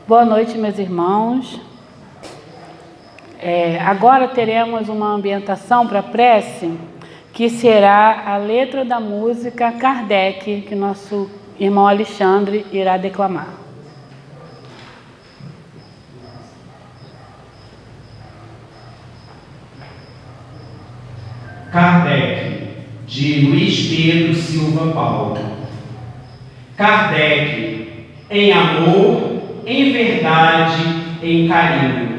Boa noite, meus irmãos. Agora teremos uma ambientação para a prece, que será a letra da música Kardec, que nosso irmão Alexandre irá declamar. Kardec, de Luiz Pedro Silva Paulo. Kardec, em amor, em verdade, em carinho.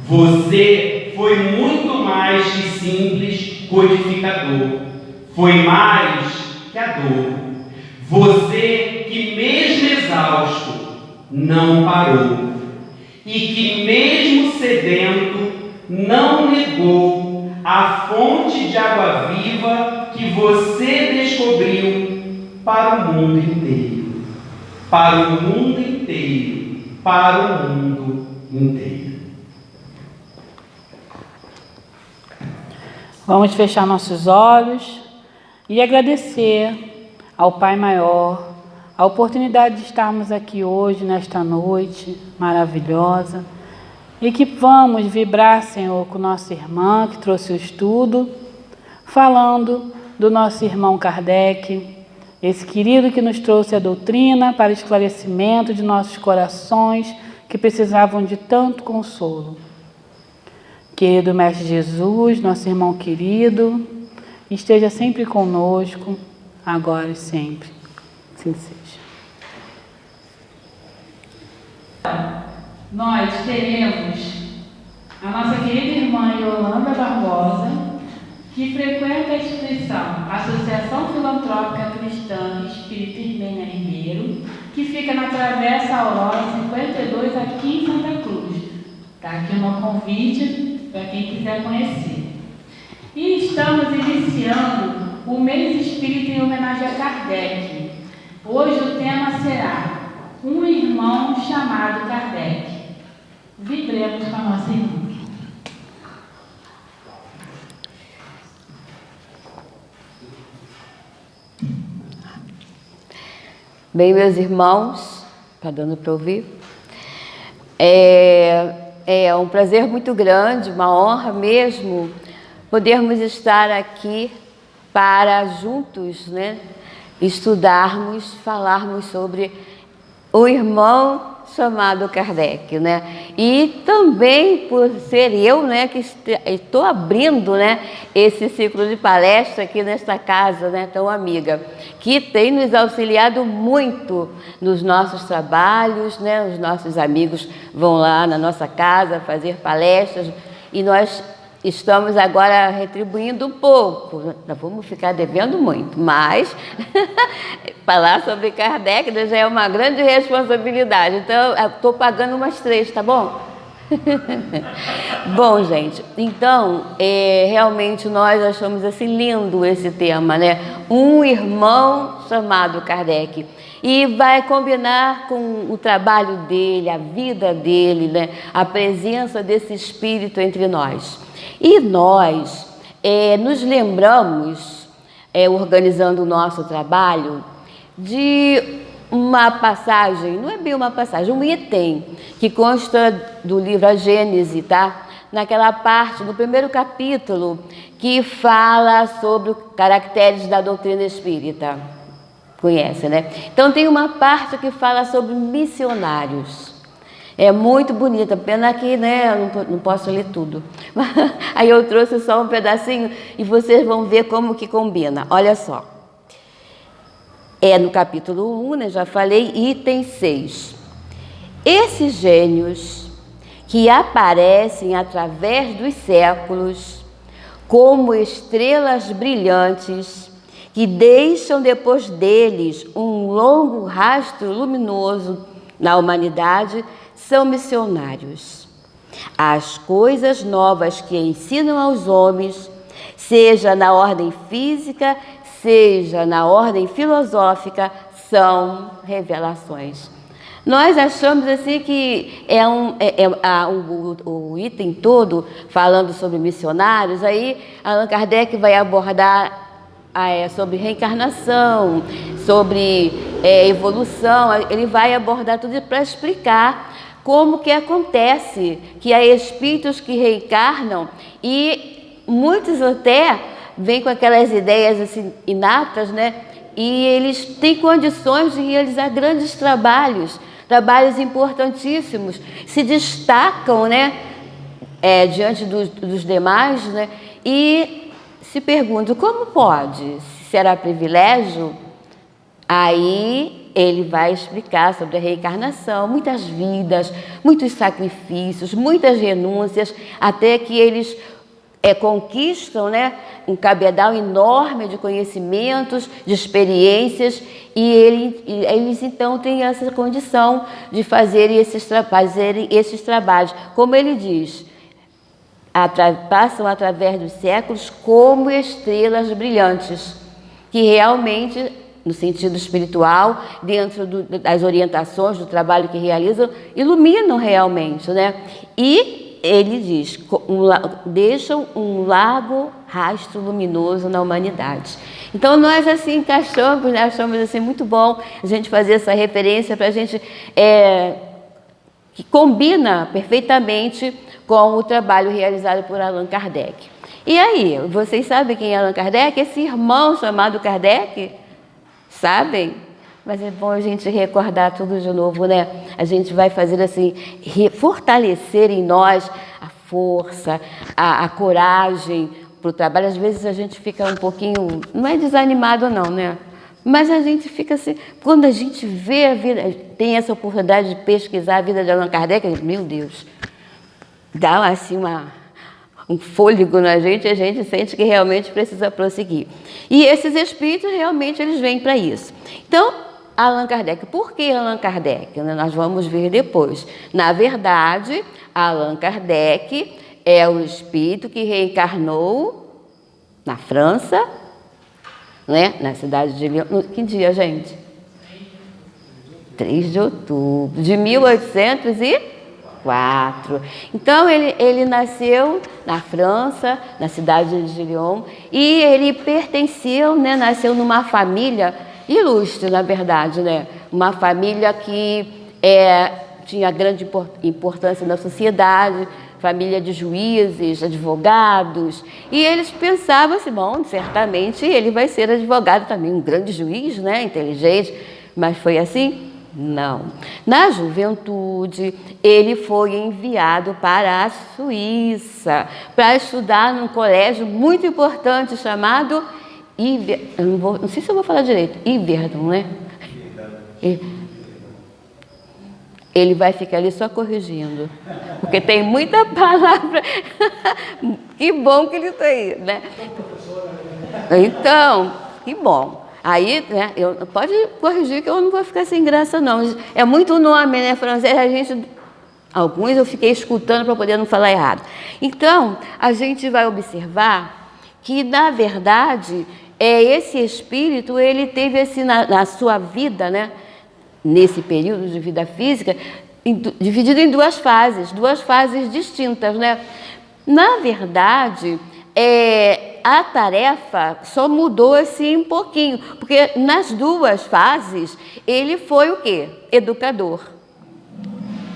Você foi muito mais que simples codificador. Foi mais que a dor. Você que mesmo exausto não parou. E que mesmo sedento não negou a fonte de água viva que você descobriu para o mundo inteiro. Para o mundo inteiro. Para o mundo inteiro. Vamos fechar nossos olhos e agradecer ao Pai Maior a oportunidade de estarmos aqui hoje, nesta noite maravilhosa, e que vamos vibrar, Senhor, com nossa irmã que trouxe o estudo, falando do nosso irmão Kardec, esse querido que nos trouxe a doutrina para esclarecimento de nossos corações que precisavam de tanto consolo. Querido Mestre Jesus, nosso irmão querido, esteja sempre conosco, agora e sempre. Assim seja. Nós teremos a nossa querida irmã Yolanda Barbosa, que frequenta a instituição Associação Filantrópica Cristã Espírita Irmênia Ribeiro, que fica na Travessa Aurora 52, aqui em Santa Cruz. Está aqui o meu convite para quem quiser conhecer. E estamos iniciando o mês espírita em homenagem a Kardec. Hoje o tema será Um Irmão Chamado Kardec. Vibremos com a nossa irmã. Bem, meus irmãos, está dando para ouvir? É um prazer muito grande, uma honra mesmo, podermos estar aqui para juntos, né, estudarmos, falarmos sobre o irmão chamado Kardec, né? E também por ser eu, né, que estou abrindo, né, esse ciclo de palestra aqui nesta casa, né, tão amiga, que tem nos auxiliado muito nos nossos trabalhos, né? Os nossos amigos vão lá na nossa casa fazer palestras e nós estamos agora retribuindo um pouco. Nós vamos ficar devendo muito, mas falar sobre Kardec já é uma grande responsabilidade. Então, eu estou pagando umas 3, tá bom? Bom, gente, então, realmente nós achamos assim lindo esse tema, né? Um irmão chamado Kardec. E vai combinar com o trabalho dele, a vida dele, né? A presença desse espírito entre nós. E nós nos lembramos, organizando o nosso trabalho, de uma passagem, não é bem uma passagem, um item que consta do livro A Gênese, tá? Naquela parte, no primeiro capítulo, que fala sobre os caracteres da doutrina espírita. Conhece, né? Então tem uma parte que fala sobre missionários. É muito bonita, pena que, né, eu não posso ler tudo. Aí eu trouxe só um pedacinho e vocês vão ver como que combina. Olha só. No capítulo 1, né, já falei, item 6. Esses gênios que aparecem através dos séculos como estrelas brilhantes que deixam depois deles um longo rastro luminoso na humanidade, são missionários. As coisas novas que ensinam aos homens, seja na ordem física, seja na ordem filosófica, são revelações. Nós achamos assim que o item todo falando sobre missionários, aí Allan Kardec vai abordar sobre reencarnação, sobre evolução, ele vai abordar tudo para explicar como que acontece que há espíritos que reencarnam e muitos até vêm com aquelas ideias assim, inatas, né? E eles têm condições de realizar grandes trabalhos importantíssimos, se destacam, né? Diante dos demais, né? E se perguntam como pode, será privilégio? Aí ele vai explicar sobre a reencarnação, muitas vidas, muitos sacrifícios, muitas renúncias, até que eles conquistam, né, um cabedal enorme de conhecimentos, de experiências, e eles então têm essa condição de fazerem esses trabalhos. Como ele diz, passam através dos séculos como estrelas brilhantes, que realmente, no sentido espiritual, dentro das orientações do trabalho que realizam, iluminam realmente, né? E ele diz, deixam um largo rastro luminoso na humanidade. Então nós assim encaixamos, né? Achamos assim muito bom a gente fazer essa referência para a gente que combina perfeitamente com o trabalho realizado por Allan Kardec. E aí, vocês sabem quem é Allan Kardec? Esse irmão chamado Kardec? Sabem? Mas é bom a gente recordar tudo de novo, né? A gente vai fazer assim, fortalecer em nós a força, a coragem para o trabalho. Às vezes a gente fica um pouquinho, não é desanimado não, né? Mas a gente fica assim, quando a gente vê a vida, tem essa oportunidade de pesquisar a vida de Allan Kardec, meu Deus, dá assim um fôlego na gente, a gente sente que realmente precisa prosseguir. E esses espíritos realmente eles vêm para isso. Então, Allan Kardec, por que Allan Kardec? Nós vamos ver depois. Na verdade, Allan Kardec é o espírito que reencarnou na França, né? Na cidade de Lyon. Que dia, gente? 3 de outubro de 1804. Então, ele nasceu na França, na cidade de Lyon, e ele pertenceu, né? Nasceu numa família ilustre, na verdade, né? Uma família que tinha grande importância na sociedade, família de juízes, advogados, e eles pensavam assim, bom, certamente ele vai ser advogado também, um grande juiz, né? Inteligente, mas foi assim? Não. Na juventude, ele foi enviado para a Suíça para estudar num colégio muito importante chamado não sei se eu vou falar direito, Yverdon, né? Ele vai ficar ali só corrigindo, porque tem muita palavra. Que bom que ele está aí, né? Então, que bom. Aí, né, pode corrigir que eu não vou ficar sem graça, não. É muito nome, né, francês, alguns eu fiquei escutando para poder não falar errado. Então, a gente vai observar que, na verdade, esse espírito, ele teve assim, na sua vida, né, nesse período de vida física, dividido em duas fases distintas, né? Na verdade, a tarefa só mudou assim um pouquinho, porque nas duas fases ele foi o quê? Educador.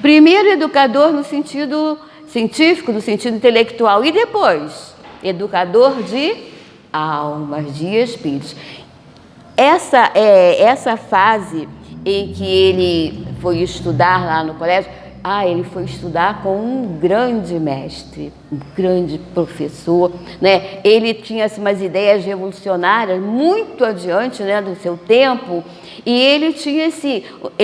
Primeiro educador no sentido científico, no sentido intelectual, e depois educador de almas, de espíritos. Essa fase em que ele foi estudar lá no colégio, ele foi estudar com um grande mestre, um grande professor, né? Ele tinha assim, umas ideias revolucionárias muito adiante, né, do seu tempo, e ele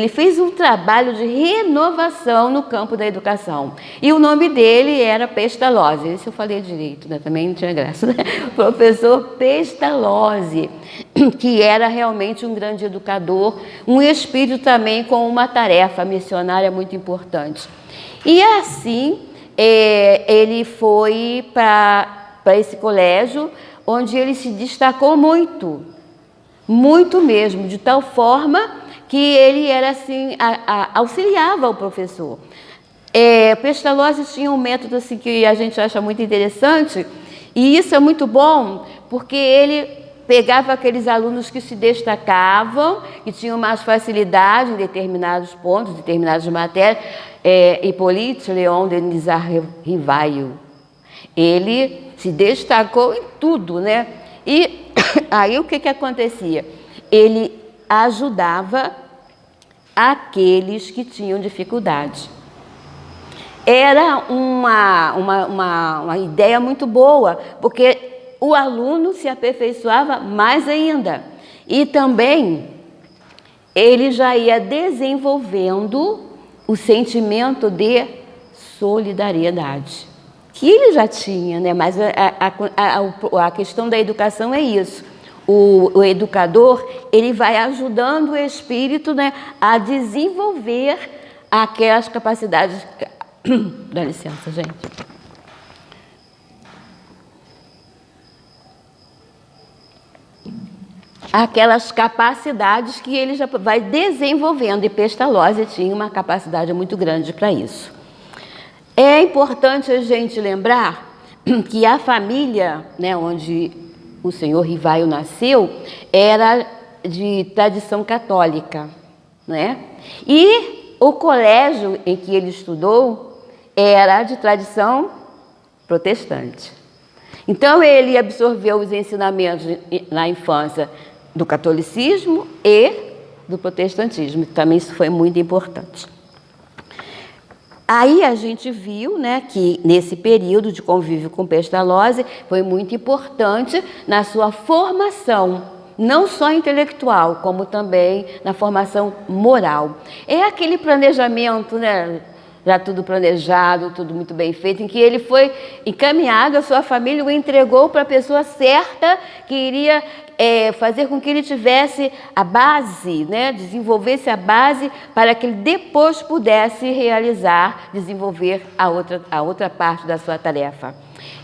fez um trabalho de renovação no campo da educação. E o nome dele era Pestalozzi. Esse eu falei direito, né? Também não tinha graça, né? Professor Pestalozzi, que era realmente um grande educador, um espírito também com uma tarefa missionária muito importante. E assim, ele foi para esse colégio, onde ele se destacou muito mesmo, de tal forma que ele era assim, auxiliava o professor. Pestalozzi tinha um método assim, que a gente acha muito interessante, e isso é muito bom, porque ele pegava aqueles alunos que se destacavam, que tinham mais facilidade em determinados pontos, determinadas matérias, Hippolyte Léon Denis Rivail. Ele se destacou em tudo, né? E aí o que acontecia? Ele ajudava aqueles que tinham dificuldade. Era uma ideia muito boa, porque o aluno se aperfeiçoava mais ainda. E também ele já ia desenvolvendo o sentimento de solidariedade, que ele já tinha, né? Mas a questão da educação é isso. O educador, ele vai ajudando o espírito, né, a desenvolver aquelas capacidades. Dá licença, gente. Aquelas capacidades que ele já vai desenvolvendo, e Pestalozzi tinha uma capacidade muito grande para isso. É importante a gente lembrar que a família, né, onde o senhor Rivail nasceu, era de tradição católica, né? E o colégio em que ele estudou era de tradição protestante. Então ele absorveu os ensinamentos na infância do catolicismo e do protestantismo. Também isso foi muito importante. Aí a gente viu, né, que nesse período de convívio com Pestalozzi foi muito importante na sua formação, não só intelectual, como também na formação moral. É aquele planejamento, né, já tudo planejado, tudo muito bem feito, em que ele foi encaminhado, a sua família o entregou para a pessoa certa que iria fazer com que ele tivesse a base, né, desenvolvesse a base para que ele depois pudesse realizar, desenvolver a outra parte da sua tarefa.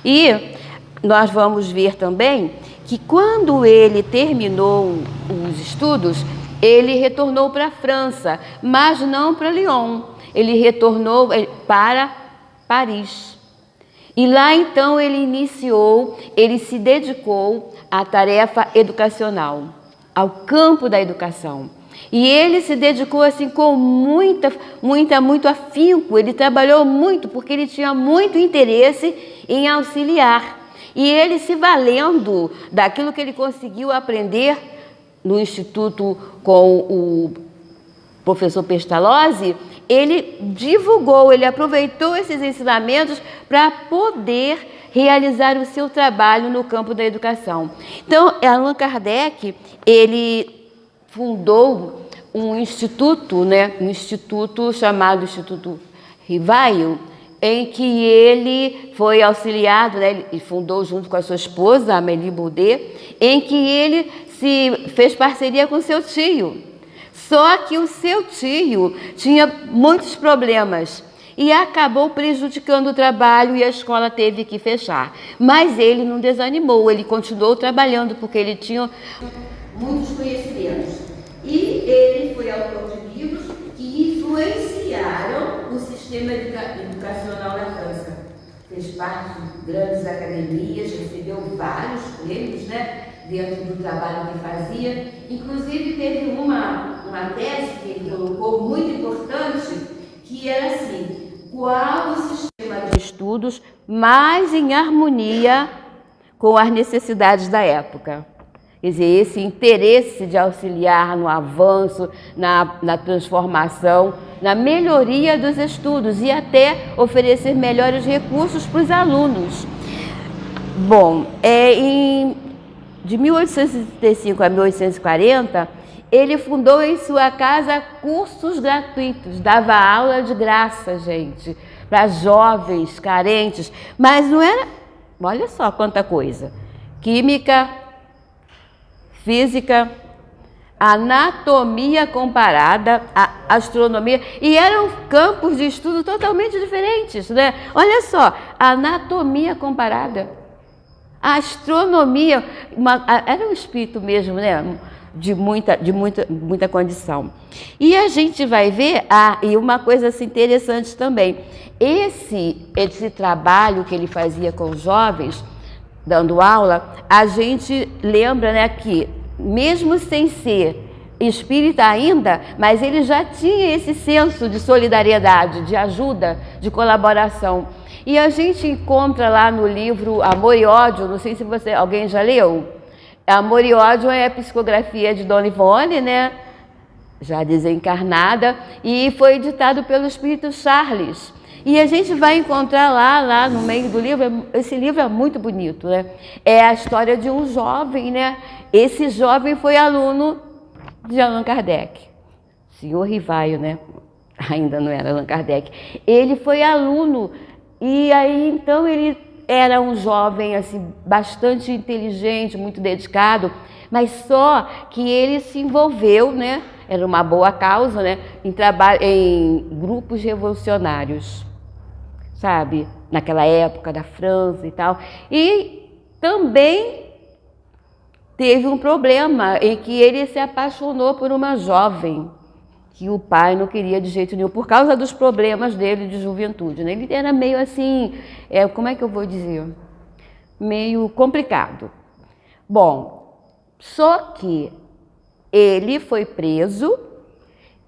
E nós vamos ver também que quando ele terminou os estudos, ele retornou para a França, mas não para Lyon. Ele retornou para Paris. E lá então ele se dedicou à tarefa educacional, ao campo da educação. E ele se dedicou assim com muito afinco, ele trabalhou muito porque ele tinha muito interesse em auxiliar. E ele, se valendo daquilo que ele conseguiu aprender no Instituto com o professor Pestalozzi, ele divulgou, ele aproveitou esses ensinamentos para poder realizar o seu trabalho no campo da educação. Então, Allan Kardec, ele fundou um instituto, né, um instituto chamado Instituto Rivail, em que ele foi auxiliado, né, ele fundou junto com a sua esposa, Amélie Baudet, em que ele se fez parceria com seu tio. Só que o seu tio tinha muitos problemas e acabou prejudicando o trabalho e a escola teve que fechar. Mas ele não desanimou, ele continuou trabalhando porque ele tinha muitos conhecimentos. E ele foi autor de livros que influenciaram o sistema educacional na França. Fez parte de grandes academias, recebeu vários prêmios, né, dentro do trabalho que fazia. Inclusive teve uma tese que ele colocou muito importante, que era assim: qual o sistema de estudos mais em harmonia com as necessidades da época? Quer dizer, esse interesse de auxiliar no avanço, na transformação, na melhoria dos estudos e até oferecer melhores recursos para os alunos. Bom, de 1835 a 1840, ele fundou em sua casa cursos gratuitos, dava aula de graça, gente, para jovens carentes, mas não era, olha só quanta coisa: química, física, anatomia comparada, astronomia, e eram campos de estudo totalmente diferentes, né? Olha só, anatomia comparada, astronomia, era um espírito mesmo, né? De muita condição. E a gente vai ver, e uma coisa assim interessante também, esse trabalho que ele fazia com os jovens, dando aula, a gente lembra, né, que mesmo sem ser espírita ainda, mas ele já tinha esse senso de solidariedade, de ajuda, de colaboração. E a gente encontra lá no livro Amor e Ódio, não sei se alguém já leu. Amor e Ódio é a psicografia de Dona Ivone, né? Já desencarnada, e foi editado pelo espírito Charles. E a gente vai encontrar lá no meio do livro, esse livro é muito bonito, né? É a história de um jovem, né? Esse jovem foi aluno de Allan Kardec. Senhor Rivaio, né? Ainda não era Allan Kardec. Ele foi aluno, e aí então ele era um jovem assim, bastante inteligente, muito dedicado, mas só que ele se envolveu, né? Era uma boa causa, né? Em grupos revolucionários, sabe? Naquela época da França e tal. E também teve um problema em que ele se apaixonou por uma jovem que o pai não queria de jeito nenhum, por causa dos problemas dele de juventude, né? Ele era meio assim, como é que eu vou dizer? Meio complicado. Bom, só que ele foi preso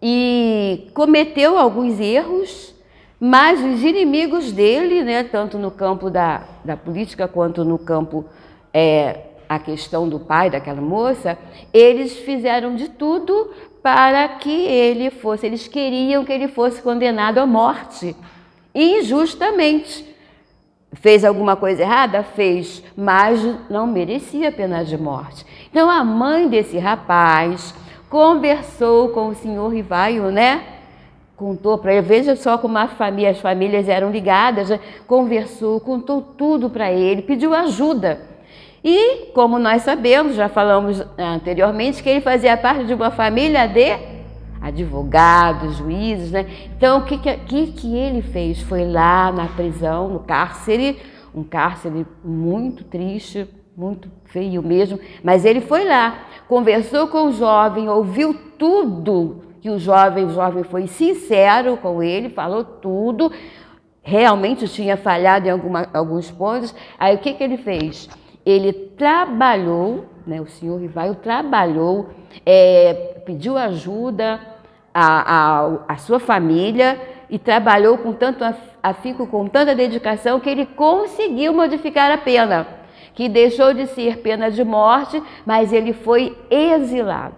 e cometeu alguns erros, mas os inimigos dele, né, tanto no campo da política quanto no campo a questão do pai daquela moça, eles fizeram de tudo para que eles queriam que ele fosse condenado à morte, injustamente. Fez alguma coisa errada? Fez, mas não merecia pena de morte. Então a mãe desse rapaz conversou com o senhor Rivaio, né? Contou para ele, veja só como as famílias eram ligadas, né? Conversou, contou tudo para ele, pediu ajuda. E, como nós sabemos, já falamos anteriormente, que ele fazia parte de uma família de advogados, juízes, né? Então, o que ele fez? Foi lá na prisão, no cárcere, um cárcere muito triste, muito feio mesmo, mas ele foi lá, conversou com o jovem, ouviu tudo que o jovem foi sincero com ele, falou tudo, realmente tinha falhado em alguns pontos. Aí o que ele fez? Ele trabalhou, né, o senhor Rivaio trabalhou, pediu ajuda à sua família e trabalhou com tanto afinco, com tanta dedicação, que ele conseguiu modificar a pena, que deixou de ser pena de morte, mas ele foi exilado.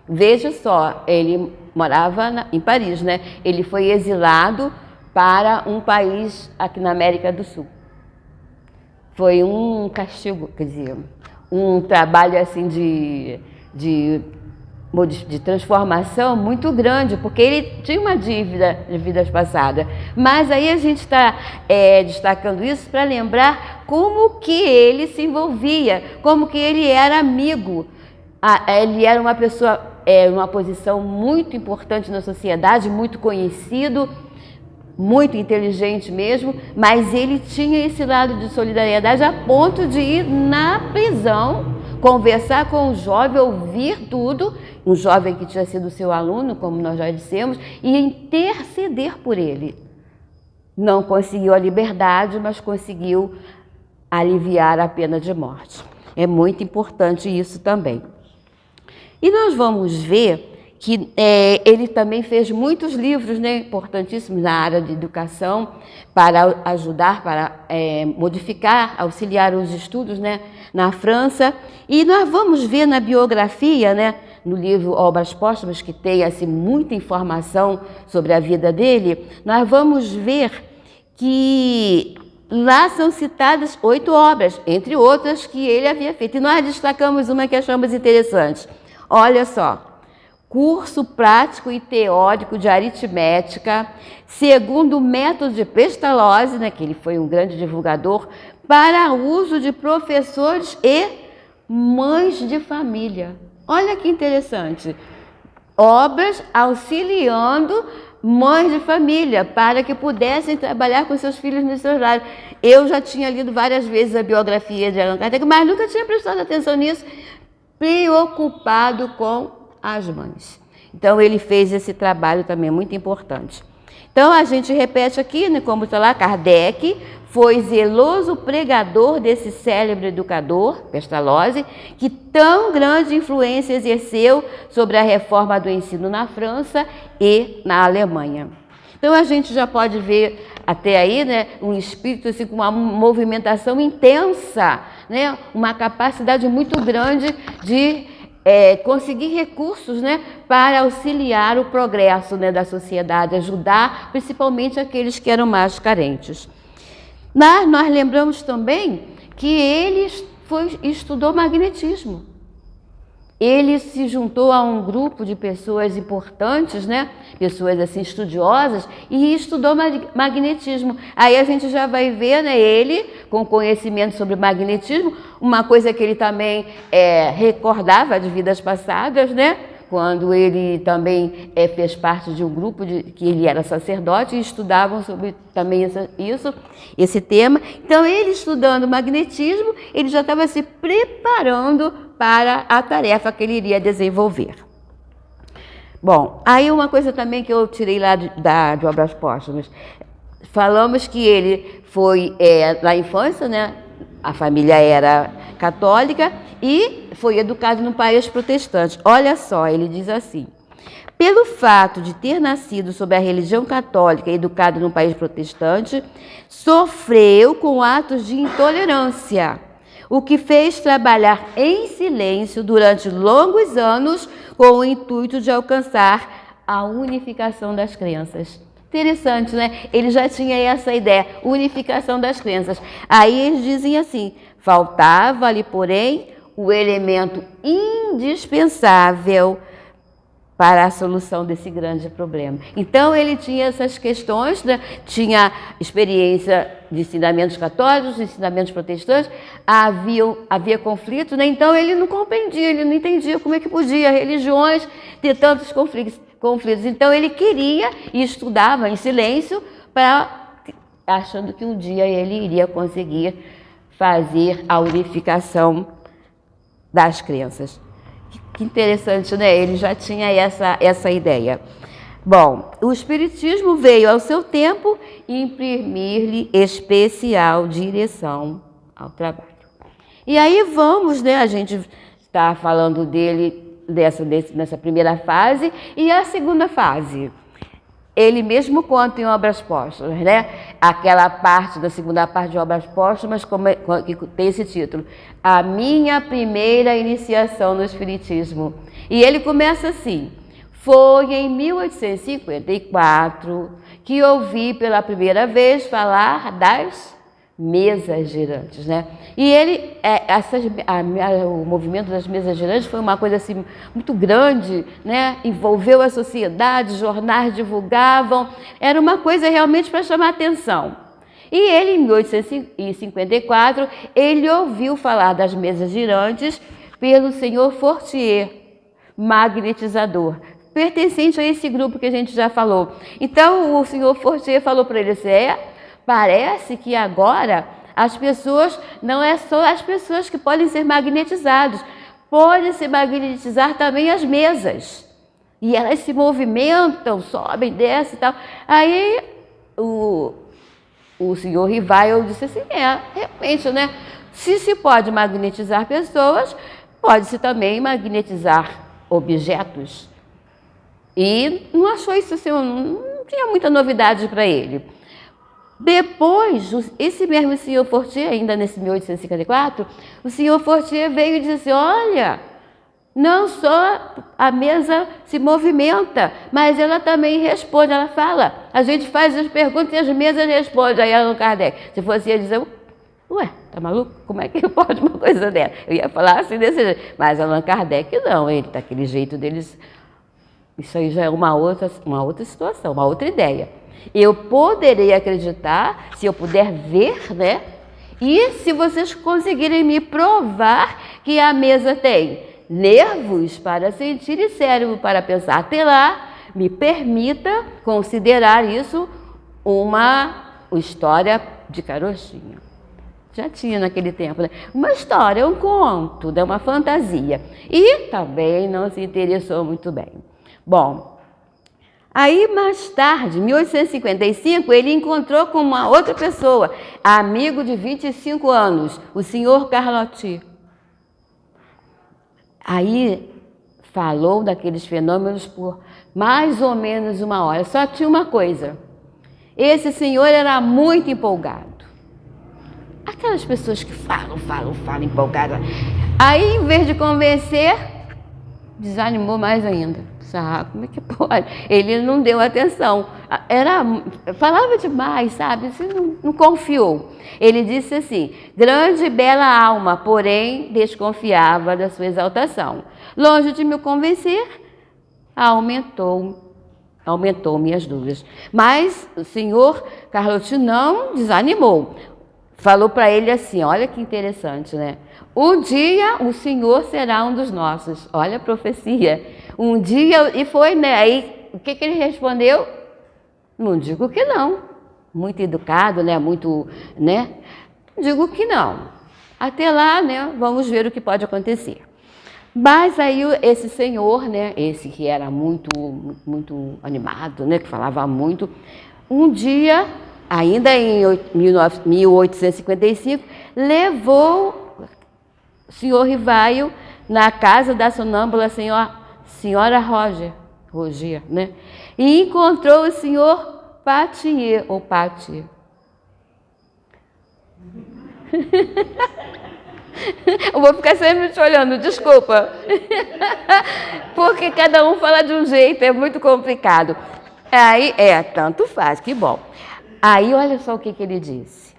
Veja só, ele morava em Paris, né? Ele foi exilado para um país aqui na América do Sul. Foi um castigo, quer dizer, um trabalho assim de transformação muito grande, porque ele tinha uma dívida de vidas passadas. Mas aí a gente está destacando isso para lembrar como que ele se envolvia, como que ele era amigo. Ele era uma pessoa, numa posição muito importante na sociedade, muito conhecido, muito inteligente mesmo, mas ele tinha esse lado de solidariedade a ponto de ir na prisão, conversar com o jovem, ouvir tudo, um jovem que tinha sido seu aluno, como nós já dissemos, e interceder por ele. Não conseguiu a liberdade, mas conseguiu aliviar a pena de morte. É muito importante isso também. E nós vamos ver que ele também fez muitos livros, né, importantíssimos na área de educação, para ajudar, para modificar, auxiliar os estudos, né, na França. E nós vamos ver na biografia, né, no livro Obras Póstumas, que tem assim, muita informação sobre a vida dele, nós vamos ver que lá são citadas 8 obras, entre outras que ele havia feito. E nós destacamos uma que achamos interessante. Olha só. Curso prático e teórico de aritmética, segundo o método de Pestalozzi, né, que ele foi um grande divulgador, para uso de professores e mães de família. Olha que interessante. Obras auxiliando mães de família para que pudessem trabalhar com seus filhos nesse horário. Eu já tinha lido várias vezes a biografia de Allan Kardec, mas nunca tinha prestado atenção nisso, preocupado com as mães. Então ele fez esse trabalho também muito importante. Então, a gente repete aqui, né, como está lá, Kardec foi zeloso pregador desse célebre educador, Pestalozzi, que tão grande influência exerceu sobre a reforma do ensino na França e na Alemanha. Então, a gente já pode ver até aí, né, um espírito assim, com uma movimentação intensa, né, uma capacidade muito grande de conseguir recursos, né, para auxiliar o progresso, né, da sociedade, ajudar principalmente aqueles que eram mais carentes. Nós lembramos também que ele estudou magnetismo. Ele se juntou a um grupo de pessoas importantes, né? Pessoas assim estudiosas, e estudou magnetismo. Aí a gente já vai ver, né, ele com conhecimento sobre magnetismo, uma coisa que ele também recordava de vidas passadas, né? Quando ele também fez parte de um grupo que ele era sacerdote e estudavam sobre também esse tema. Então, ele estudando magnetismo, ele já estava se preparando para a tarefa que ele iria desenvolver. Bom, aí uma coisa também que eu tirei lá de Obras Póstumas. Falamos que ele foi, na infância, né? A família era católica e foi educado num país protestante. Olha só, ele diz assim: pelo fato de ter nascido sob a religião católica e educado num país protestante, sofreu com atos de intolerância, o que fez trabalhar em silêncio durante longos anos com o intuito de alcançar a unificação das crenças. Interessante, né? Ele já tinha essa ideia, unificação das crenças. Aí eles dizem assim: faltava-lhe, porém, o elemento indispensável para a solução desse grande problema. Então, ele tinha essas questões, né? Tinha experiência de ensinamentos católicos, de ensinamentos protestantes, havia conflitos, né? Então ele não compreendia, ele não entendia como é que podia religiões ter tantos conflitos. Então ele queria e estudava em silêncio, achando que um dia ele iria conseguir fazer a unificação das crenças. Que interessante, né? Ele já tinha essa ideia. Bom, o Espiritismo veio ao seu tempo imprimir-lhe especial direção ao trabalho. E aí vamos, né? A gente está falando dele nessa primeira fase, e a segunda fase. Ele mesmo conta em Obras Póstumas, né? Aquela parte da segunda parte de Obras Póstumas que tem esse título: A Minha Primeira Iniciação no Espiritismo. E ele começa assim: foi em 1854 que ouvi pela primeira vez falar das mesas girantes, né? E ele, o movimento das mesas girantes foi uma coisa assim muito grande, né? Envolveu a sociedade, jornais divulgavam, era uma coisa realmente para chamar atenção. E ele, em 1854, ele ouviu falar das mesas girantes pelo senhor Fortier, magnetizador, pertencente a esse grupo que a gente já falou. Então, o senhor Fortier falou para ele assim: parece que agora as pessoas, não é só as pessoas que podem ser magnetizadas, pode se magnetizar também as mesas. E elas se movimentam, sobem, descem e tal. Aí o senhor Rivail disse assim: realmente, né? Se pode magnetizar pessoas, pode-se também magnetizar objetos. E não achou isso assim, não tinha muita novidade para ele. Depois, esse mesmo senhor Fortier, ainda nesse 1854, o senhor Fortier veio e disse: olha, não só a mesa se movimenta, mas ela também responde, ela fala. A gente faz as perguntas e as mesas respondem. Aí Allan Kardec, se fosse ia dizer: ué, tá maluco? Como é que pode uma coisa dessa? Eu ia falar assim desse jeito. Mas Allan Kardec não, ele daquele jeito deles. Isso aí já é uma outra situação, uma outra ideia. Eu poderei acreditar se eu puder ver, né? E se vocês conseguirem me provar que a mesa tem nervos para sentir e cérebro para pensar. Até lá, me permita considerar isso uma história de carochinha. Já tinha naquele tempo, né? Uma história, um conto, né? Uma fantasia. E também não se interessou muito bem. Bom, Aí, mais tarde, em 1855, ele encontrou com uma outra pessoa, amigo de 25 anos, o senhor Carlotti. Aí, falou daqueles fenômenos por mais ou menos 1 hora. Só tinha uma coisa: esse senhor era muito empolgado. Aquelas pessoas que falam empolgada. Aí, em vez de convencer, desanimou mais ainda. Como é que pode? Ele não deu atenção. Falava demais, sabe? Você não confiou. Ele disse assim: grande e bela alma, porém desconfiava da sua exaltação. Longe de me convencer, aumentou minhas dúvidas. Mas o senhor Carlotti não desanimou. Falou para ele assim, olha que interessante, né? Um dia o senhor será um dos nossos. Olha a profecia. Um dia, e foi, né? Aí, o que ele respondeu? Não digo que não. Muito educado, né? Muito, né? Digo que não. Até lá, né? Vamos ver o que pode acontecer. Mas aí esse senhor, né? Esse que era muito animado, né? Que falava muito. Um dia, ainda em 1855, levou o senhor Rivaio na casa da sonâmbula senhora Roger, né? E encontrou o senhor Patier, ou Pati. Eu vou ficar sempre te olhando, desculpa. Porque cada um fala de um jeito, é muito complicado. Aí, tanto faz, que bom. Aí, olha só o que ele disse.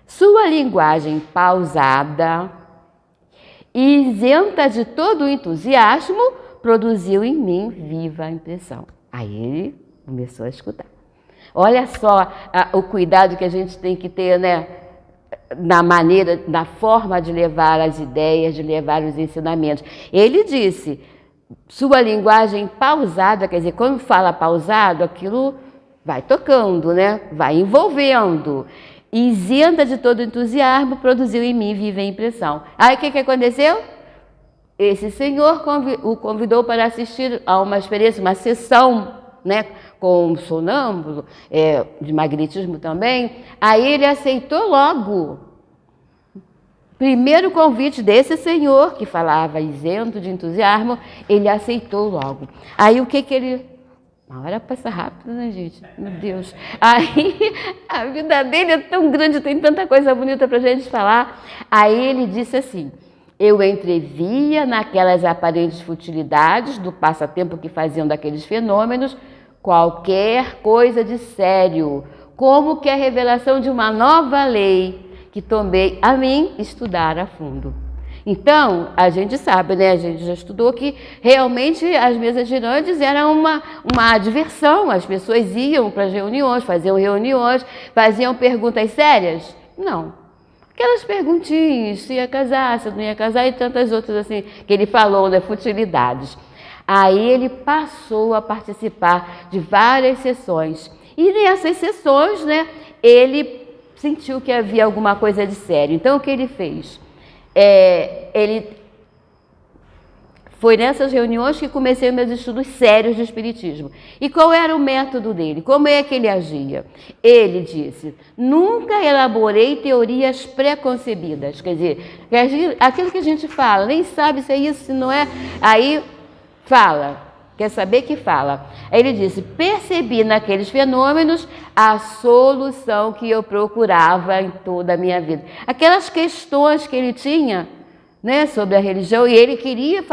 Sua linguagem pausada, isenta de todo o entusiasmo, produziu em mim viva impressão. Aí ele começou a escutar. Olha só o cuidado que a gente tem que ter, né? Na forma de levar as ideias, de levar os ensinamentos. Ele disse, sua linguagem pausada, quer dizer, quando fala pausado, aquilo vai tocando, né? Vai envolvendo. Isenta de todo entusiasmo, produziu em mim viva impressão. Aí o que aconteceu? Esse senhor o convidou para assistir a uma experiência, uma sessão, né, com sonâmbulo, de magnetismo também. Aí ele aceitou logo. Primeiro convite desse senhor, que falava isento de entusiasmo, ele aceitou logo. Aí o que ele... A hora passa rápido, né, gente? Meu Deus. Aí a vida dele é tão grande, tem tanta coisa bonita para a gente falar. Aí ele disse assim... Eu entrevia naquelas aparentes futilidades do passatempo que faziam daqueles fenômenos qualquer coisa de sério, como que a revelação de uma nova lei que tomei a mim estudar a fundo. Então, a gente sabe, né? A gente já estudou que realmente as mesas girantes eram uma diversão. As pessoas iam para as reuniões, faziam perguntas sérias? Não. Aquelas perguntinhas, se ia casar, se não ia casar e tantas outras assim, que ele falou, né, futilidades. Aí ele passou a participar de várias sessões. E nessas sessões, né, ele sentiu que havia alguma coisa de sério. Então, o que ele fez? Foi nessas reuniões que comecei meus estudos sérios de espiritismo. E qual era o método dele? Como é que ele agia? Ele disse, nunca elaborei teorias preconcebidas. Quer dizer, aquilo que a gente fala, nem sabe se é isso, se não é. Aí fala, quer saber que fala. Aí ele disse, percebi naqueles fenômenos a solução que eu procurava em toda a minha vida. Aquelas questões que ele tinha, né, sobre a religião, e ele queria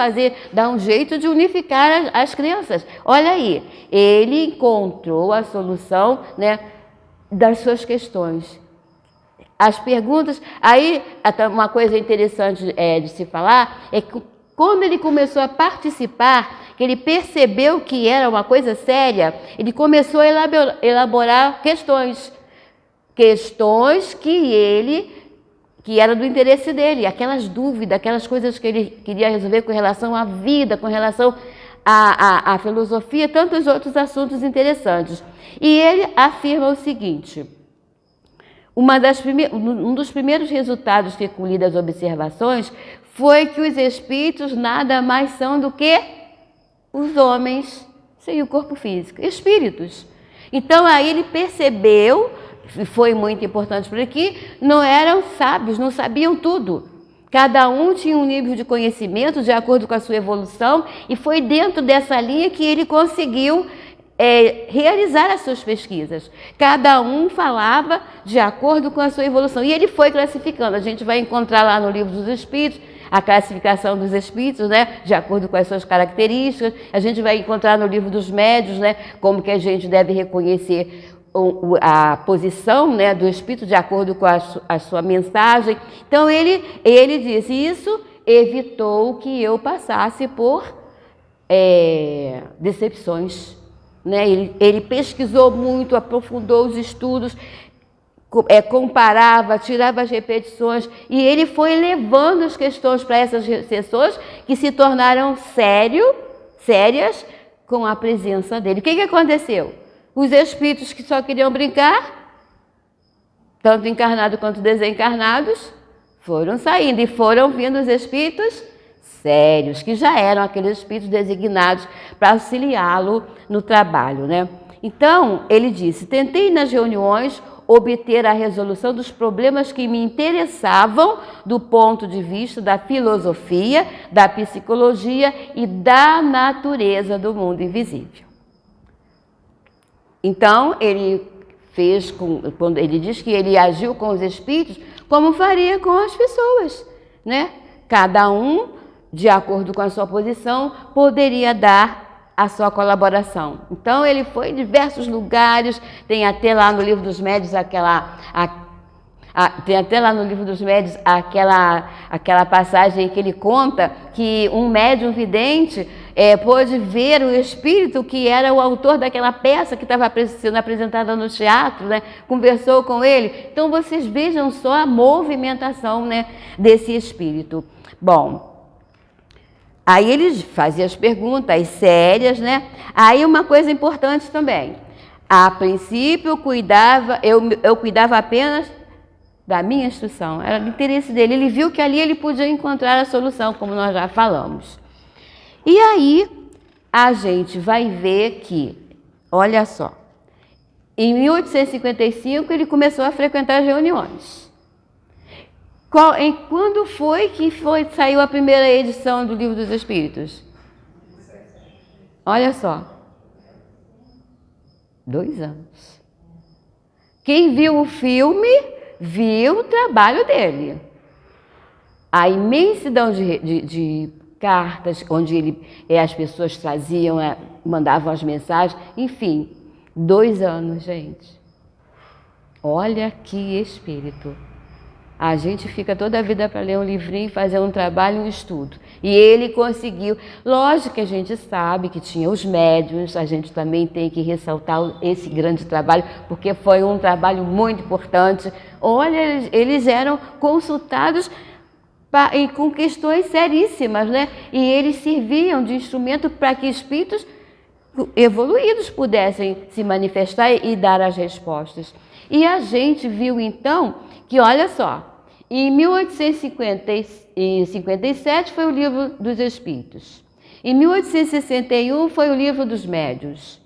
dar um jeito de unificar as crenças. Olha aí, ele encontrou a solução, né, das suas questões. As perguntas, aí uma coisa interessante de se falar é que quando ele começou a participar, que ele percebeu que era uma coisa séria, ele começou a elaborar questões que era do interesse dele, aquelas dúvidas, aquelas coisas que ele queria resolver com relação à vida, com relação à filosofia, tantos outros assuntos interessantes. E ele afirma o seguinte, um dos primeiros resultados que colhi das observações foi que os espíritos nada mais são do que os homens sem o corpo físico, espíritos. Então aí ele percebeu, foi muito importante para ele, que não eram sábios, não sabiam tudo. Cada um tinha um nível de conhecimento de acordo com a sua evolução, e foi dentro dessa linha que ele conseguiu realizar as suas pesquisas. Cada um falava de acordo com a sua evolução, e ele foi classificando. A gente vai encontrar lá no Livro dos Espíritos a classificação dos espíritos, né, de acordo com as suas características. A gente vai encontrar no Livro dos Médiuns, né, como que a gente deve reconhecer a posição, né, do espírito de acordo com a sua mensagem. Então ele disse: isso evitou que eu passasse por decepções, né? Ele pesquisou muito, aprofundou os estudos, comparava, tirava as repetições, e ele foi levando as questões para essas sessões que se tornaram sérias com a presença dele. O que aconteceu? Os espíritos que só queriam brincar, tanto encarnados quanto desencarnados, foram saindo, e foram vindo os espíritos sérios, que já eram aqueles espíritos designados para auxiliá-lo no trabalho, né? Então, ele disse: tentei nas reuniões obter a resolução dos problemas que me interessavam do ponto de vista da filosofia, da psicologia e da natureza do mundo invisível. Então, ele quando ele diz que ele agiu com os espíritos como faria com as pessoas, né? Cada um, de acordo com a sua posição, poderia dar a sua colaboração. Então, ele foi em diversos lugares. Tem até lá no Livro dos Médiuns aquela passagem que ele conta que um médium vidente pôde ver o espírito que era o autor daquela peça que estava sendo apresentada no teatro, né? Conversou com ele. Então, vocês vejam só a movimentação, né, desse espírito. Bom, aí ele fazia as perguntas sérias, né? Aí uma coisa importante também: a princípio eu cuidava apenas da minha instrução, era do interesse dele. Ele viu que ali ele podia encontrar a solução, como nós já falamos. E aí a gente vai ver que, olha só, em 1855 ele começou a frequentar as reuniões. Quando foi que saiu a primeira edição do Livro dos Espíritos? Olha só, 2 anos. Quem viu o filme viu o trabalho dele. A imensidão de cartas, onde as pessoas traziam, mandavam as mensagens, enfim, 2 anos, gente. Olha que espírito. A gente fica toda a vida para ler um livrinho, fazer um trabalho, um estudo. E ele conseguiu. Lógico que a gente sabe que tinha os médiuns, a gente também tem que ressaltar esse grande trabalho, porque foi um trabalho muito importante. Olha, eles eram consultados com questões seríssimas, né? E eles serviam de instrumento para que espíritos evoluídos pudessem se manifestar e dar as respostas. E a gente viu então que, olha só, em 1857 foi o Livro dos Espíritos. Em 1861 foi o Livro dos Médiuns.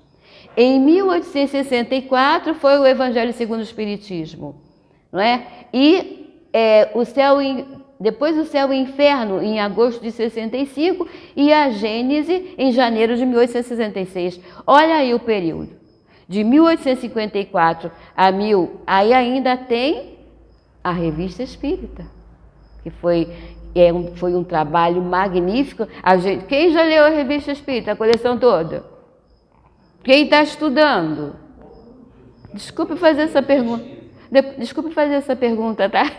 Em 1864 foi o Evangelho segundo o Espiritismo, não é? E depois o Céu e o Inferno, em agosto de 65, e a Gênese, em janeiro de 1866. Olha aí o período. De 1854 a 1000, aí ainda tem a Revista Espírita, que foi um trabalho magnífico. Quem já leu a Revista Espírita, a coleção toda? Quem está estudando? Desculpe fazer essa pergunta, tá?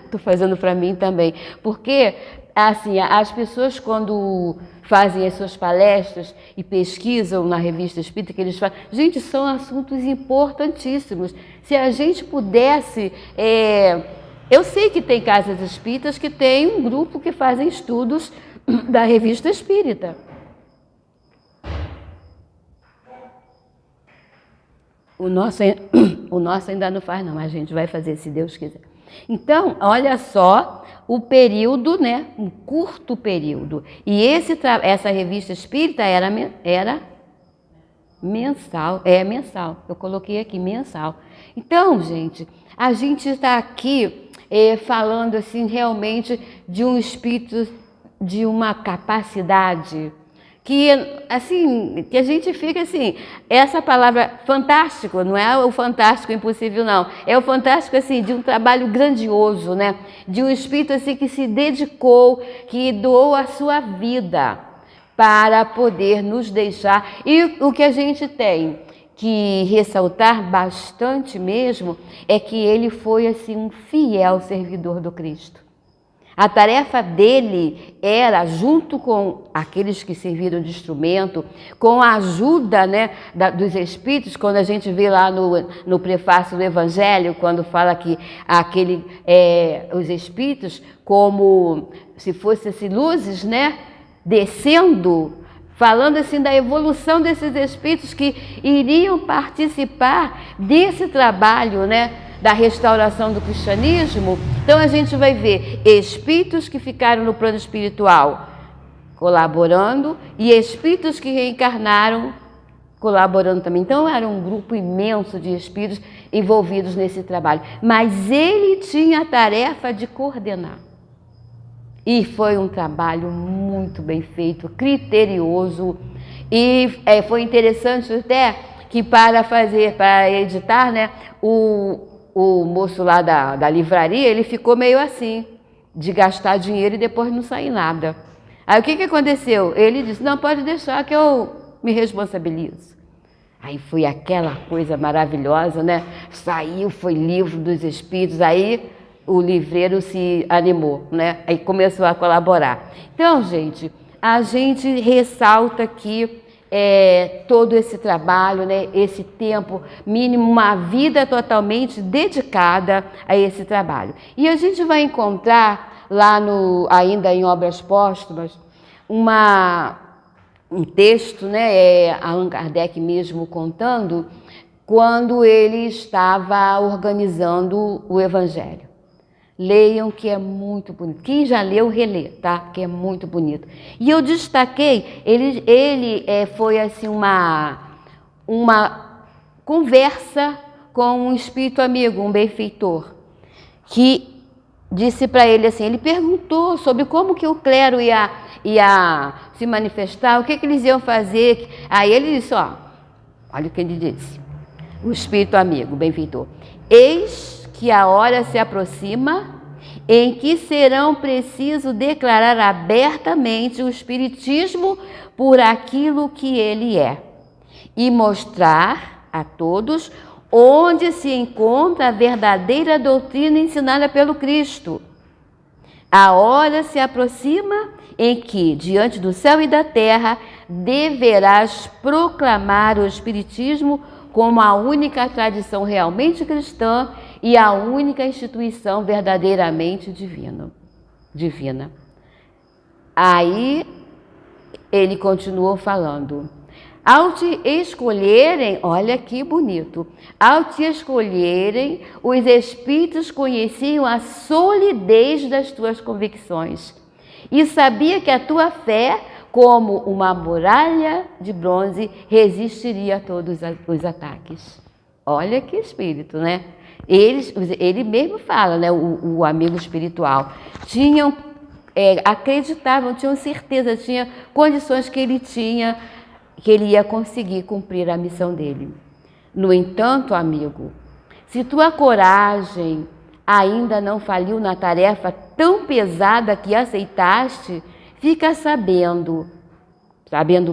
Estou fazendo para mim também. Porque, assim, as pessoas quando fazem as suas palestras e pesquisam na Revista Espírita, que eles falam, gente, são assuntos importantíssimos. Se a gente pudesse... eu sei que tem casas espíritas que tem um grupo que fazem estudos da Revista Espírita. O nosso ainda não faz, não, a gente vai fazer, se Deus quiser. Então, olha só o período, né? Um curto período. E essa Revista Espírita era Mensal, mensal. Eu coloquei aqui, mensal. Então, gente, a gente está aqui falando assim realmente de um espírito, de uma capacidade que assim, que a gente fica assim, essa palavra fantástico, não é o fantástico impossível não, é o fantástico assim de um trabalho grandioso, né? De um espírito assim que se dedicou, que doou a sua vida para poder nos deixar. E o que a gente tem que ressaltar bastante mesmo é que ele foi assim um fiel servidor do Cristo. A tarefa dele era, junto com aqueles que serviram de instrumento, com a ajuda, né, dos Espíritos, quando a gente vê lá no prefácio do Evangelho, quando fala que os Espíritos, como se fossem assim, luzes, né, descendo, falando assim da evolução desses Espíritos que iriam participar desse trabalho, né, da restauração do cristianismo. Então a gente vai ver espíritos que ficaram no plano espiritual colaborando e espíritos que reencarnaram colaborando também. Então era um grupo imenso de espíritos envolvidos nesse trabalho. Mas ele tinha a tarefa de coordenar. E foi um trabalho muito bem feito, criterioso. E foi interessante até que para editar, né, o moço lá da livraria, ele ficou meio assim, de gastar dinheiro e depois não sair nada. Aí o que aconteceu? Ele disse, não, pode deixar que eu me responsabilizo. Aí foi aquela coisa maravilhosa, né? Saiu, foi livro dos Espíritos, aí o livreiro se animou, né? Aí começou a colaborar. Então, gente, a gente ressalta aqui todo esse trabalho, né, esse tempo mínimo, uma vida totalmente dedicada a esse trabalho. E a gente vai encontrar lá ainda em Obras Póstumas um texto, né, Allan Kardec mesmo contando, quando ele estava organizando o Evangelho. Leiam, que é muito bonito. Quem já leu, relê, tá? Que é muito bonito. E eu destaquei, ele foi assim uma conversa com um espírito amigo, um benfeitor, que disse para ele assim, ele perguntou sobre como que o clero ia se manifestar, o que eles iam fazer. Aí ele disse, olha o que ele disse, o espírito amigo, o benfeitor. Eis que a hora se aproxima em que serão preciso declarar abertamente o Espiritismo por aquilo que ele é e mostrar a todos onde se encontra a verdadeira doutrina ensinada pelo Cristo. A hora se aproxima em que, diante do céu e da terra, deverás proclamar o Espiritismo como a única tradição realmente cristã e a única instituição verdadeiramente divina. Aí ele continuou falando. Ao te escolherem, olha que bonito, ao te escolherem, os espíritos conheciam a solidez das tuas convicções e sabia que a tua fé, como uma muralha de bronze, resistiria a todos os ataques. Olha que espírito, né? Ele mesmo fala, né? O amigo espiritual. Acreditavam, tinham certeza, tinha condições que ele tinha, que ele ia conseguir cumprir a missão dele. No entanto, amigo, se tua coragem ainda não faliu na tarefa tão pesada que aceitaste, fica sabendo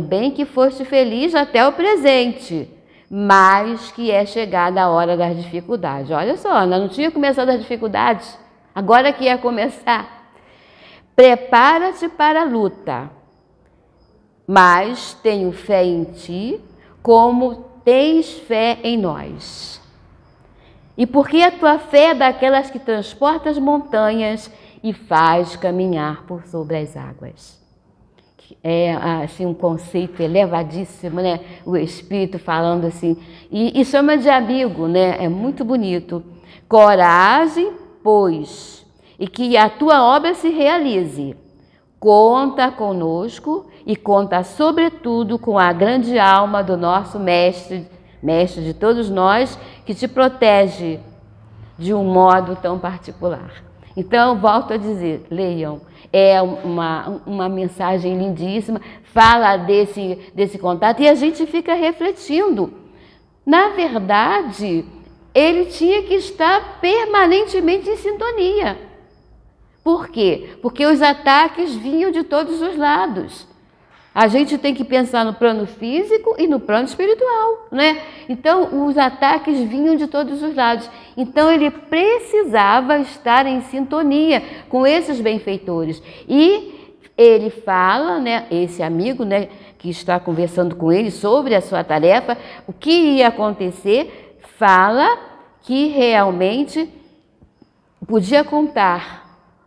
bem que foste feliz até o presente, mas que é chegada a hora das dificuldades. Olha só, ainda não tinha começado as dificuldades, agora que ia começar. Prepara-te para a luta, mas tenho fé em ti, como tens fé em nós. E porque a tua fé é daquelas que transporta as montanhas e faz caminhar por sobre as águas. É assim um conceito elevadíssimo, né? O Espírito falando assim, e chama de amigo, né? É muito bonito. Coragem, pois, e que a tua obra se realize, conta conosco e conta sobretudo com a grande alma do nosso mestre de todos nós, que te protege de um modo tão particular. Então, volto a dizer, leiam, é uma mensagem lindíssima, fala desse contato e a gente fica refletindo. Na verdade, ele tinha que estar permanentemente em sintonia. Por quê? Porque os ataques vinham de todos os lados. A gente tem que pensar no plano físico e no plano espiritual, né? Então, os ataques vinham de todos os lados. Então, ele precisava estar em sintonia com esses benfeitores. E ele fala, né, esse amigo, né, que está conversando com ele sobre a sua tarefa, o que ia acontecer, fala que realmente podia contar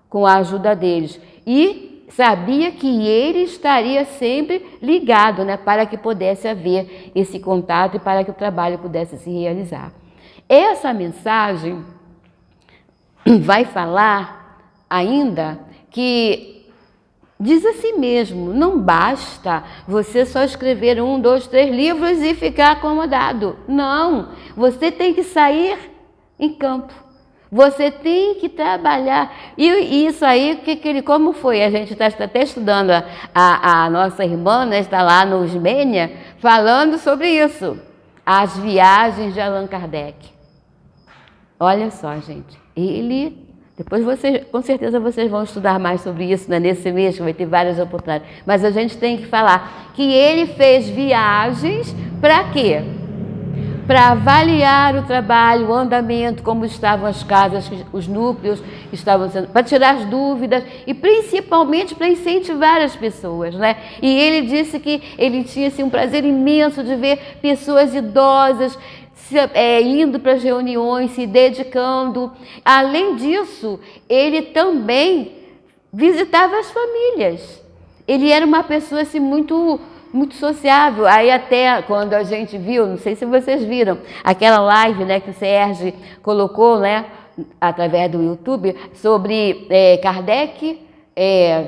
com a ajuda deles. E sabia que ele estaria sempre ligado, né, para que pudesse haver esse contato e para que o trabalho pudesse se realizar. Essa mensagem vai falar ainda que diz assim mesmo, não basta você só escrever 1, 2, 3 livros e ficar acomodado. Não, você tem que sair em campo. Você tem que trabalhar. E isso aí, como foi? A gente está até estudando, a nossa irmã, né, está lá no Ismênia, falando sobre isso. As viagens de Allan Kardec. Olha só, gente. Depois com certeza vocês vão estudar mais sobre isso, né, nesse mês, que vai ter várias oportunidades. Mas a gente tem que falar que ele fez viagens para quê? Para avaliar o trabalho, o andamento, como estavam as casas, os núcleos estavam sendo, para tirar as dúvidas e principalmente para incentivar as pessoas, né? E ele disse que ele tinha assim, um prazer imenso de ver pessoas idosas indo para as reuniões, se dedicando. Além disso, ele também visitava as famílias. Ele era uma pessoa assim, muito sociável. Aí até quando a gente viu, não sei se vocês viram, aquela live, né, que o Sérgio colocou, né, através do YouTube, sobre Kardec,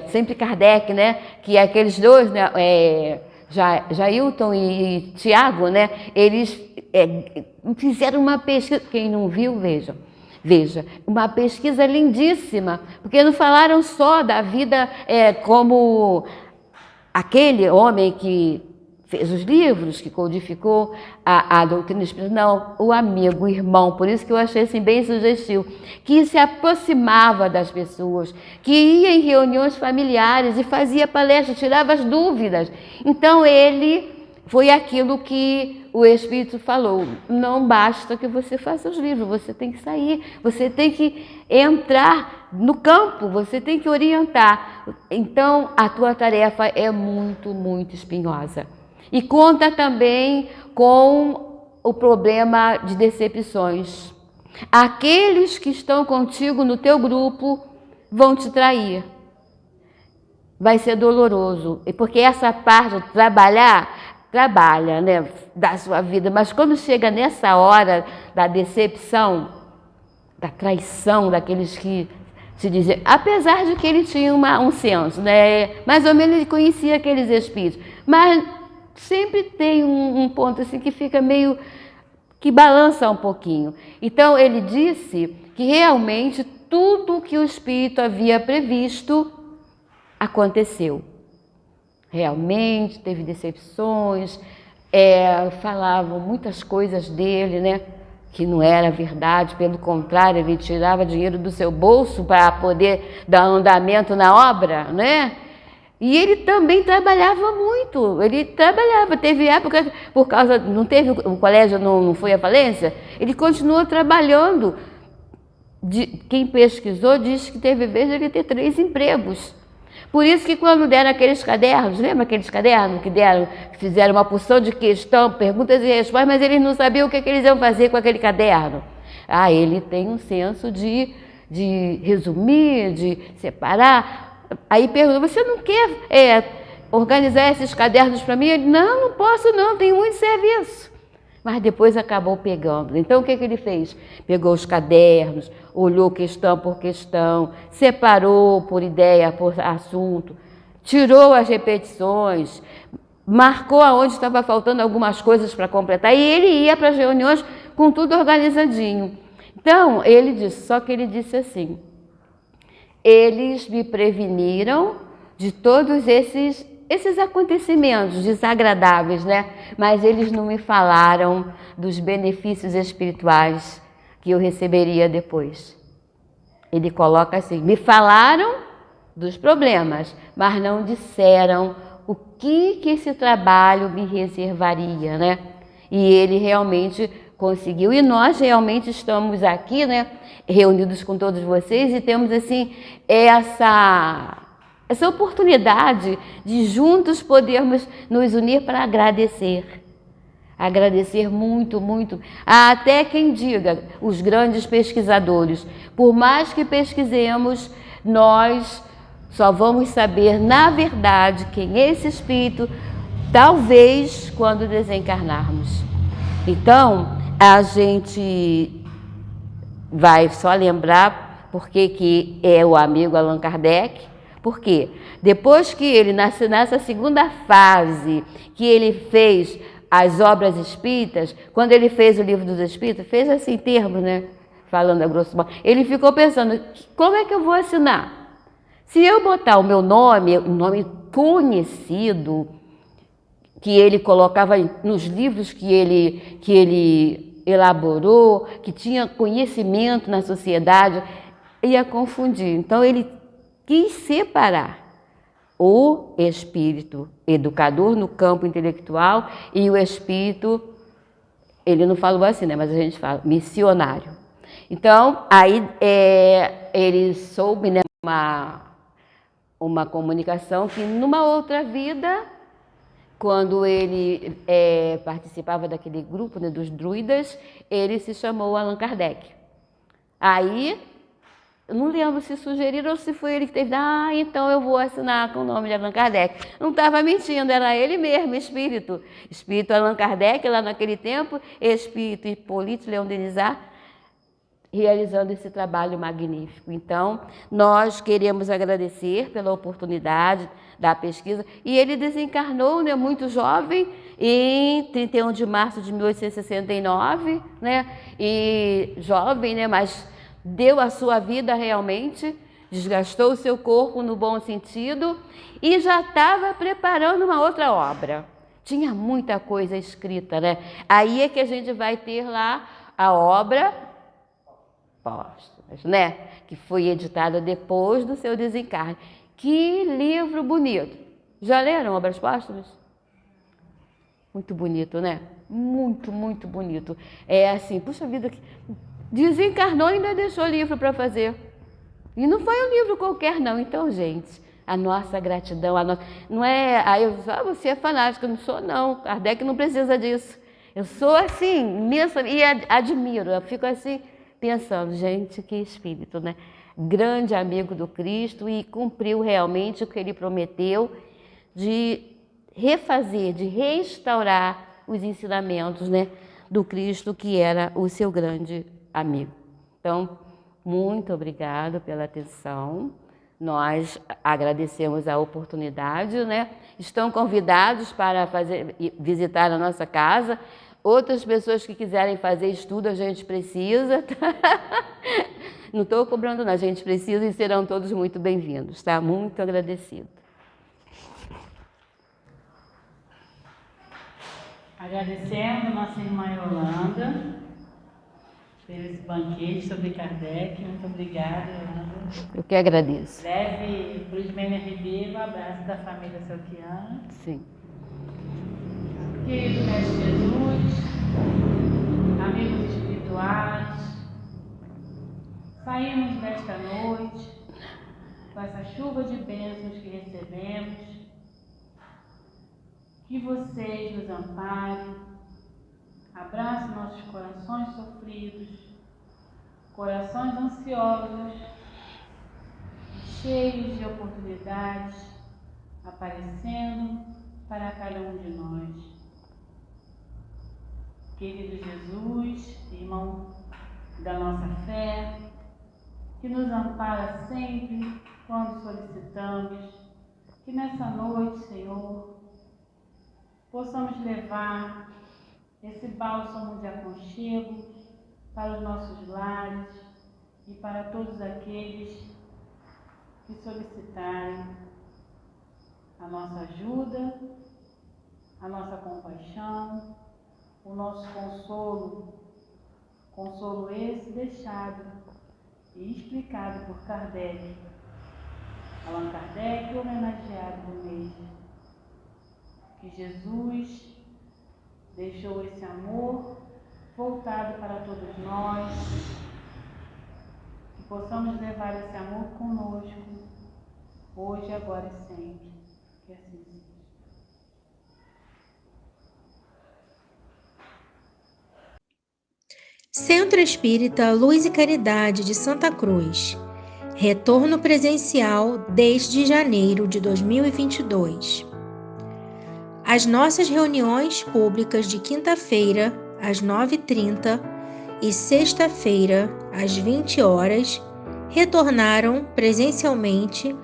sempre Kardec, né, que aqueles dois, né, Jailton e Tiago, né, eles fizeram uma pesquisa, quem não viu, veja, uma pesquisa lindíssima, porque não falaram só da vida como aquele homem que fez os livros, que codificou a doutrina espírita, não, o amigo, o irmão, por isso que eu achei assim, bem sugestivo, que se aproximava das pessoas, que ia em reuniões familiares e fazia palestras, tirava as dúvidas. Então ele foi aquilo que o Espírito falou, não basta que você faça os livros, você tem que sair, você tem que entrar no campo, você tem que orientar. Então, a tua tarefa é muito, muito espinhosa. E conta também com o problema de decepções. Aqueles que estão contigo no teu grupo vão te trair. Vai ser doloroso, porque essa parte de trabalha, né, da sua vida, mas quando chega nessa hora da decepção, da traição, daqueles que se dizem, apesar de que ele tinha um senso, né, mais ou menos ele conhecia aqueles espíritos, mas sempre tem um ponto assim que fica meio, que balança um pouquinho. Então ele disse que realmente tudo que o espírito havia previsto aconteceu. Realmente teve decepções, falavam muitas coisas dele, né, que não era verdade, pelo contrário, ele tirava dinheiro do seu bolso para poder dar andamento na obra, né? E ele também trabalhava muito, teve época, por causa, não teve, o colégio não foi à falência, ele continuou trabalhando. Quem pesquisou diz que teve vez de ele ter 3 empregos. Por isso que quando deram aqueles cadernos, lembra aqueles cadernos que fizeram uma porção de questão, perguntas e respostas, mas eles não sabiam o que eles iam fazer com aquele caderno. Ele tem um senso de resumir, de separar. Aí perguntou, você não quer organizar esses cadernos para mim? Ele, não posso não, tenho muito serviço. Mas depois acabou pegando. Então o que ele fez? Pegou os cadernos, olhou questão por questão, separou por ideia, por assunto, tirou as repetições, marcou aonde estava faltando algumas coisas para completar, e ele ia para as reuniões com tudo organizadinho. Então, ele disse, só que ele disse assim, eles me preveniram de todos esses acontecimentos desagradáveis, né? Mas eles não me falaram dos benefícios espirituais que eu receberia depois. Ele coloca assim, me falaram dos problemas, mas não disseram o que esse trabalho me reservaria, né? E ele realmente conseguiu, e nós realmente estamos aqui, né, reunidos com todos vocês, e temos assim essa oportunidade de juntos podermos nos unir para agradecer. Agradecer muito, muito. Até quem diga, os grandes pesquisadores, por mais que pesquisemos, nós só vamos saber, na verdade, quem é esse espírito, talvez quando desencarnarmos. Então, a gente vai só lembrar porque que é o amigo Allan Kardec. Por quê? Depois que ele, nessa segunda fase, que ele fez as obras espíritas, quando ele fez o Livro dos Espíritos, fez assim termos, né? Falando a grosso modo, ele ficou pensando, como é que eu vou assinar? Se eu botar o meu nome, um nome conhecido, que ele colocava nos livros que ele elaborou, que tinha conhecimento na sociedade, ia confundir. Então ele quis separar o espírito educador no campo intelectual e o espírito, ele não falou assim, né? Mas a gente fala missionário. Então aí ele soube, né, uma comunicação que numa outra vida, quando ele participava daquele grupo, né, dos druidas, ele se chamou Allan Kardec. Aí, eu não lembro se sugeriram ou se foi ele que teve, então eu vou assinar com o nome de Allan Kardec. Não estava mentindo, era ele mesmo, espírito. Espírito Allan Kardec, lá naquele tempo, espírito Hippolyte Léon Denisard, realizando esse trabalho magnífico. Então, nós queremos agradecer pela oportunidade da pesquisa. E ele desencarnou, né, muito jovem, em 31 de março de 1869, né, e jovem, né, mas deu a sua vida realmente, desgastou o seu corpo no bom sentido e já estava preparando uma outra obra. Tinha muita coisa escrita, né? Aí é que a gente vai ter lá a obra Póstumas, né? Que foi editada depois do seu desencarne. Que livro bonito! Já leram Obras Póstumas? Muito bonito, né? Muito, muito bonito. É assim, puxa vida, desencarnou e ainda deixou livro para fazer. E não foi um livro qualquer, não. Então, gente, a nossa gratidão, não é... Aí eu falo, você é fanática, eu não sou, não. Kardec não precisa disso. Eu sou assim, imensa, e admiro, eu fico assim, pensando, gente, que espírito, né? Grande amigo do Cristo e cumpriu realmente o que ele prometeu de refazer, de restaurar os ensinamentos, né, do Cristo, que era o seu grande amigo. Então, muito obrigado pela atenção. Nós agradecemos a oportunidade, né? Estão convidados para visitar a nossa casa. Outras pessoas que quiserem fazer estudo, a gente precisa. Não estou cobrando, não. A gente precisa e serão todos muito bem-vindos, tá? Muito agradecido. Agradecemos a nossa irmã Yolanda pelo esse banquete sobre Kardec. Muito obrigada, Yolanda. Eu que agradeço. Leve para o Ismênia Ribeiro um abraço da família Selquiana. Sim. Querido Mestre Jesus, amigos espirituais, saímos nesta noite com essa chuva de bênçãos que recebemos. Que vocês nos amparem, abracem nossos corações sofridos, corações ansiosos, cheios de oportunidades, aparecendo para cada um de nós. Querido Jesus, irmão da nossa fé, que nos ampara sempre quando solicitamos, que nessa noite, Senhor, possamos levar esse bálsamo de aconchego para os nossos lares e para todos aqueles que solicitarem a nossa ajuda, a nossa compaixão, o nosso consolo esse deixado e explicado por Kardec, Allan Kardec, homenageado no mês, que Jesus deixou esse amor voltado para todos nós, que possamos levar esse amor conosco, hoje, agora e sempre. Que assim seja. Centro Espírita Luz e Caridade de Santa Cruz. Retorno presencial desde janeiro de 2022. As nossas reuniões públicas de quinta-feira, às 9h30, e sexta-feira, às 20 horas, retornaram presencialmente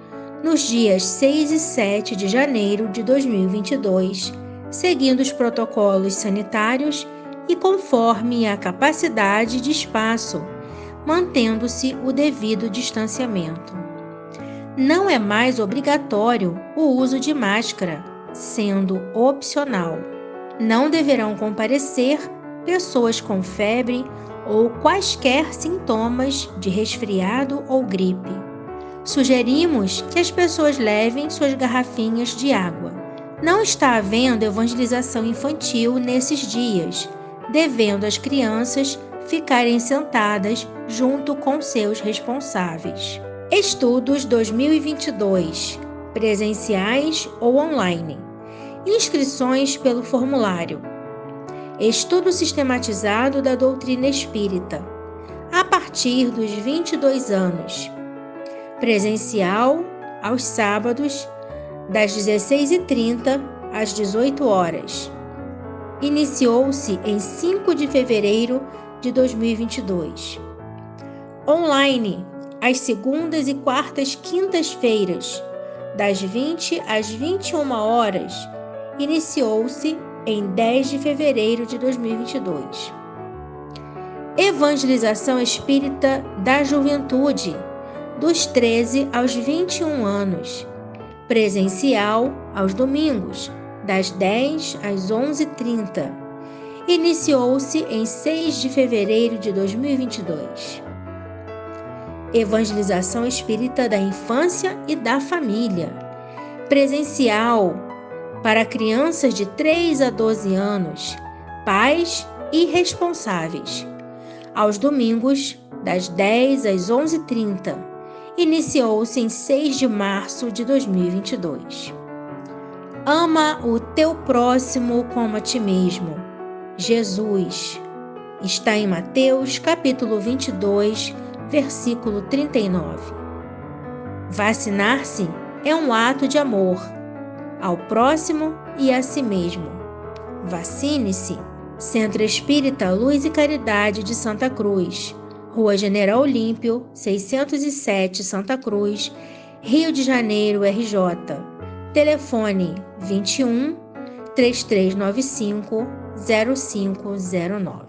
nos dias 6 e 7 de janeiro de 2022, seguindo os protocolos sanitários e conforme a capacidade de espaço, mantendo-se o devido distanciamento. Não é mais obrigatório o uso de máscara, sendo opcional. Não deverão comparecer pessoas com febre ou quaisquer sintomas de resfriado ou gripe. Sugerimos que as pessoas levem suas garrafinhas de água. Não está havendo evangelização infantil nesses dias, devendo as crianças ficarem sentadas junto com seus responsáveis. Estudos 2022, presenciais ou online. Inscrições pelo formulário. Estudo sistematizado da doutrina espírita, a partir dos 22 anos. Presencial, aos sábados, das 16h30 às 18 horas. Iniciou-se em 5 de fevereiro de 2022. Online, às segundas e quartas quintas-feiras, das 20 às 21 horas, iniciou-se em 10 de fevereiro de 2022. Evangelização Espírita da Juventude, dos 13 aos 21 anos. Presencial, aos domingos, das 10 às 11h30. Iniciou-se em 6 de fevereiro de 2022. Evangelização Espírita da Infância e da Família. Presencial, para crianças de 3 a 12 anos, pais e responsáveis. Aos domingos, das 10 às 11h30. Iniciou-se em 6 de março de 2022. Ama o teu próximo como a ti mesmo. Jesus. Está em Mateus, capítulo 22, versículo 39. Vacinar-se é um ato de amor ao próximo e a si mesmo. Vacine-se. Centro Espírita Luz e Caridade de Santa Cruz, Rua General Olímpio, 607, Santa Cruz, Rio de Janeiro, RJ. Telefone 21 3395 0509.